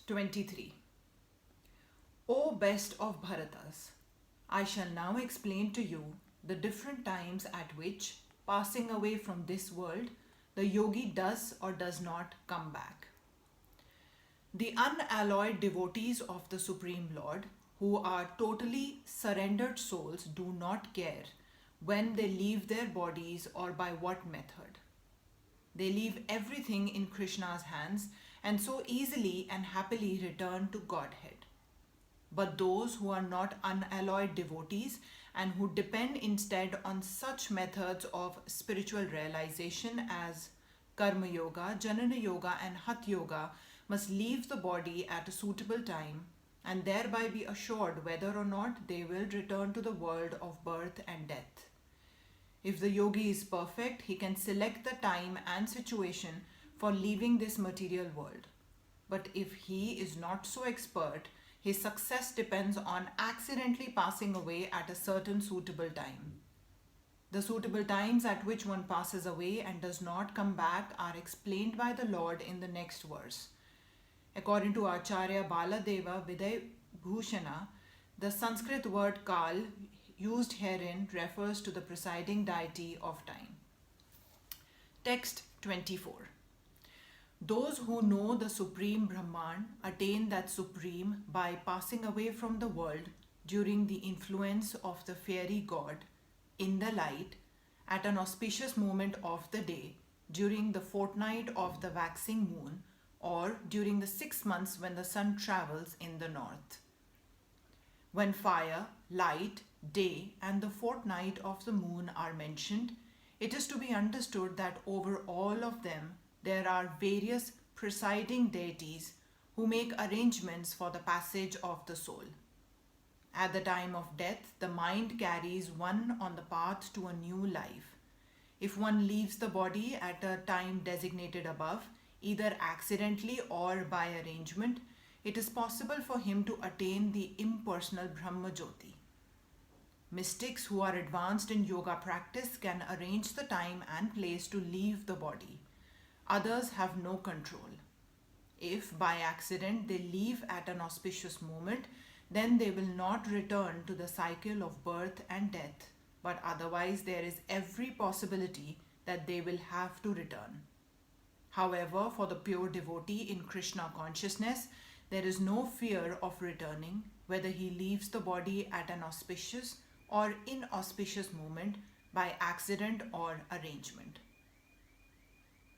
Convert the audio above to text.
23. O best of Bharatas, I shall now explain to you the different times at which, passing away from this world, the yogi does or does not come back. The unalloyed devotees of the Supreme Lord, who are totally surrendered souls, do not care when they leave their bodies or by what method. They leave everything in Krishna's hands and so easily and happily return to Godhead. But those who are not unalloyed devotees and who depend instead on such methods of spiritual realization as Karma Yoga, Janana Yoga, and Hatha Yoga must leave the body at a suitable time and thereby be assured whether or not they will return to the world of birth and death. If the yogi is perfect, he can select the time and situation for leaving this material world. But if he is not so expert, his success depends on accidentally passing away at a certain suitable time. The suitable times at which one passes away and does not come back are explained by the Lord in the next verse. According to Acharya Baladeva Viday Bhushana, the Sanskrit word Kal used herein refers to the presiding deity of time. Text 24. Those who know the Supreme Brahman attain that Supreme by passing away from the world during the influence of the fairy god in the light at an auspicious moment of the day during the fortnight of the waxing moon or during the 6 months when the sun travels in the north. When fire, light, day, and the fortnight of the moon are mentioned, it is to be understood that over all of them there are various presiding deities who make arrangements for the passage of the soul. At the time of death, the mind carries one on the path to a new life. If one leaves the body at a time designated above, either accidentally or by arrangement, it is possible for him to attain the impersonal Brahma Jyoti. Mystics who are advanced in yoga practice can arrange the time and place to leave the body. Others have no control. If by accident they leave at an auspicious moment, then they will not return to the cycle of birth and death, but otherwise there is every possibility that they will have to return. However, for the pure devotee in Krishna consciousness, there is no fear of returning, whether he leaves the body at an auspicious or inauspicious moment by accident or arrangement.